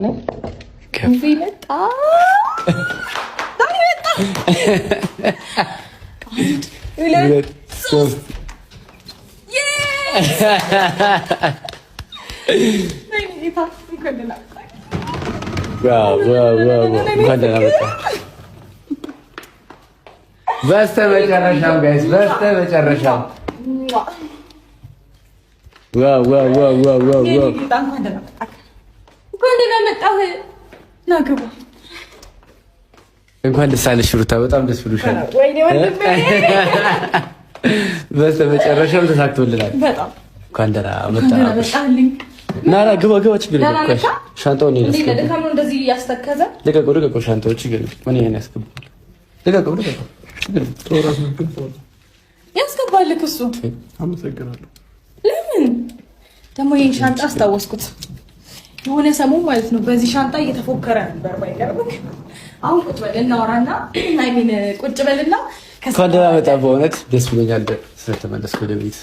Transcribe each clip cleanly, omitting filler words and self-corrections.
መጣ ሁለት ሶስት በስተመጨረሻም ጋይስ በስተመጨረሻም እንኳን ደስ አለሽ ሩታ፣ በጣም ደስ ብሎሻል። በስተመጨረሻም ተሳክቶልናል። እንኳን ደህና መጣሽ። ናራ ግባ ግባ፣ ችግር የለም። ሻንጣውን እንደዚህ እያስተከዘ ልቀቀው፣ ሻንጣውን ችግር የለም። ምን ይሄን ያስገባል? ልቀቀው፣ ያስገባል እሱ። አመሰግናለሁ። ለምን ደግሞ ይሄን ሻንጣ አስታወስኩት። የሆነ ሰሞን ማለት ነው በዚህ ሻንጣ እየተፎከረ ነበር። ባይገርምህ አሁን ቁጭ በል እናወራና ቁጭ በልና እንኳን ደህና መጣ። በእውነት ደስ ብሎኛል ስለተመለስኩ ወደ ቤት።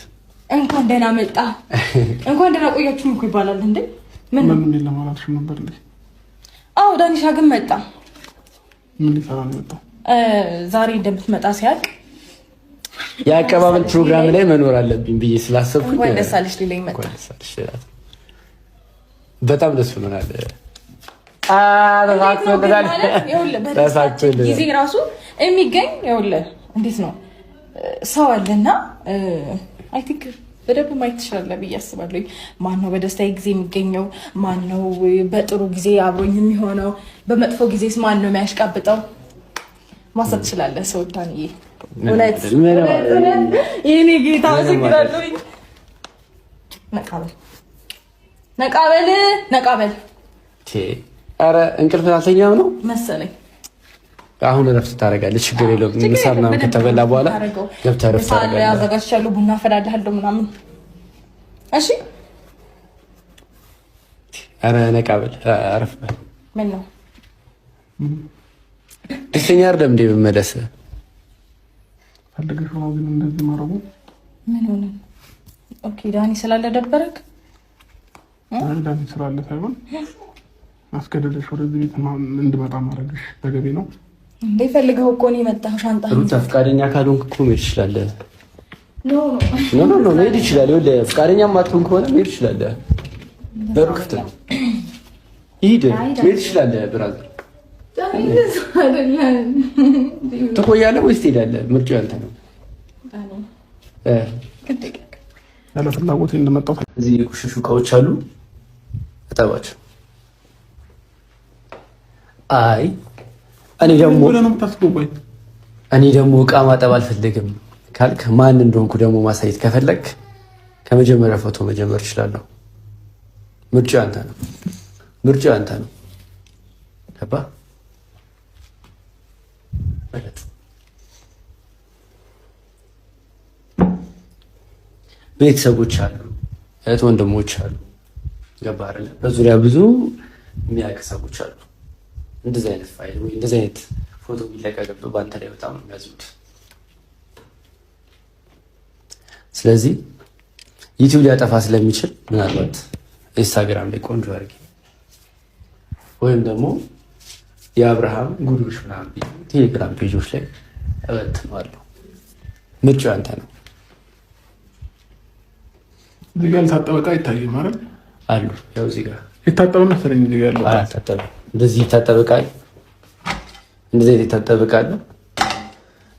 እንኳን ደህና መጣ፣ እንኳን ደህና ቆያችሁ እኮ ይባላል እንዴ? ምን ለማለት ነበር እንዴ? አዎ ዳኒሻ ግን መጣ። ምን ሊሰራ ነው የመጣው? ዛሬ እንደምትመጣ ሲያውቅ የአቀባበል ፕሮግራም ላይ መኖር አለብኝ ብዬ ስላሰብኩኝ እንኳን ደስ አለሽ ሊለኝ መጣ። በጣም ደስ ብሎናል። ጊዜ ራሱ የሚገኝ ይኸውልህ እንዴት ነው ሰው አለና አይ ቲንክ በደንብ ማየት ትችላለህ ብዬ አስባለሁ። ማነው በደስታዬ ጊዜ የሚገኘው? ማነው በጥሩ ጊዜ አብሮኝ የሚሆነው? በመጥፎ ጊዜስ ማን ነው የሚያሽቃብጠው? ማሰብ ትችላለህ። ሰው ዳንዬ እውነት የኔ ጌታ አመሰግናለሁ። ነቃበል ኧረ እንቅልፍ አልተኛም ነው መሰለኝ። አሁን እረፍት ታደርጋለች። ችግር የለውም። ምሳ ምናምን ከተበላ በኋላ ገብተህ እረፍት ታደርጋለህ። አዘጋጅቻለሁ፣ ቡና አፈላልሃለሁ ምናምን። እሺ ኧረ ነቃበል፣ አረፍ በል። ምን ነው ደስተኛ አይደለም እንዴ በመለስ ፈልገሽ ነው ግን እንደዚህ ማረጉ ምን ሆነ? ኦኬ ዳኒ ስላለ ደበረክ? ዳኒ ስላለ ሳይሆን አስገደደሽ ወደዚህ ቤት እንድመጣ ማድረግሽ ተገቢ ነው እንዴ? ፈልገው እኮ ነው የመጣው። ሻንጣ ሩታ ፈቃደኛ ካልሆንክ እኮ መሄድ ትችላለህ። ኖ መሄድ ይችላል። ይኸውልህ ፈቃደኛ ማትሆን ከሆነ መሄድ ትችላለህ። በሩ ክፍት ነው። ሂድ፣ መሄድ ትችላለህ። ብራዘር ትቆያለህ ወይስ ትሄዳለህ? ምርጫው ያንተ ነው። ያለ ፍላጎት እንደመጣው እዚህ የቆሸሹ እቃዎች አሉ፣ እጠባቸው። አይ እኔ ደግሞ እቃ ማጠብ አልፈልግም ካልክ ማን እንደሆንኩ ደግሞ ማሳየት ከፈለግ ከመጀመሪያ ፎቶ መጀመር እችላለሁ። ምርጫው ያንተ ነው። ምርጫው ያንተ ነው። ገባህ? ቤተሰቦች አሉ፣ እህት ወንድሞች አሉ። ገባህ አይደለ? በዙሪያ ብዙ የሚያውቅ ሰዎች አሉ። እንደዚህ አይነት ፋይል ወይ እንደዚህ አይነት ፎቶ ቢለቀቅብህ በአንተ ላይ በጣም ነው የሚያዝኑት። ስለዚህ ዩቲዩብ ሊያጠፋ ስለሚችል ምናልባት ኢንስታግራም ላይ ቆንጆ አድርጌ ወይም ደግሞ የአብርሃም ጉዶች ምናምን ቴሌግራም ፔጆች ላይ እበትነዋለሁ። ምርጫው አንተ ነው። እዚህ ጋር የታጠበ ዕቃ አይታይም አይደል? አሉ ያው እዚህ ጋር የታጠበ መሰለኝ። እዚህ ጋር ያለው አታጠበ እንደዚህ የታጠበ ዕቃ እንደዚህ የታጠበ ዕቃ አለ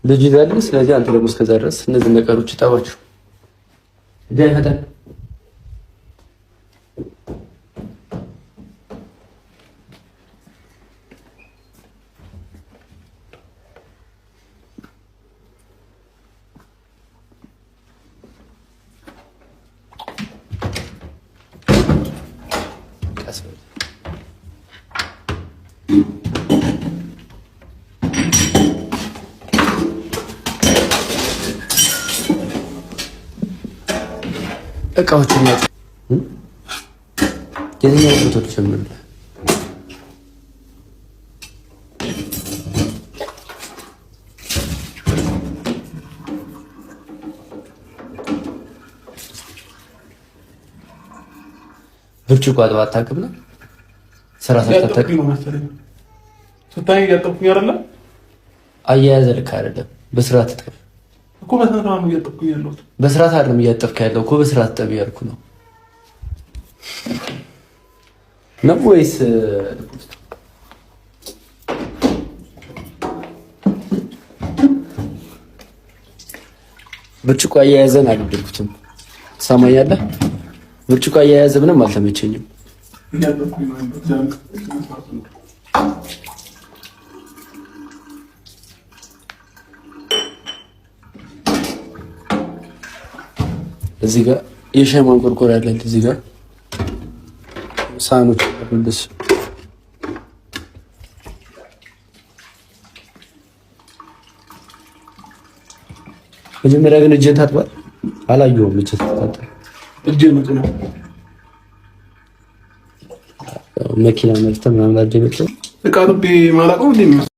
ልጅ ይዛል። ስለዚህ አንተ ደግሞ እስከዛ ድረስ እነዚህ ነገሮች እጠባቸው። ዳይ ፈጠን እቃዎችን ነው የትኛው ፎቶ ልጀምርልህ? ብርጭቆ አጥባ አታውቅም ነው? ስራ ሳትጠቅ ስታይ እያጠብኩኝ አይደለ? አያያዘ ልክ አይደለም። በስርዓት ተጠብ እኮ በስርዓት ነው እያጠብኩኝ ያለሁት። በስርዓት አይደለም እያጠብክ ያለው እኮ በስርዓት ተጠብ ያልኩ ነው ወይስ ብርጭቆ አያያዘን አልወደድኩትም። ትሰማኛለህ? ብርጭቆ አያያዘ ምንም አልተመቸኝም። እዚህ ጋር የሻይ ማንቆርቆር ያለ እዚህ ጋር ሳህኖች እንደዚህ መጀመሪያ ግን እጄን ታጥቧል? አላየሁም። እጄን ታጥቧል። እጄን ነው መኪና መርተህ ምናምን አድርገህ እቃ ጥቤ ማላውቀው እንዴ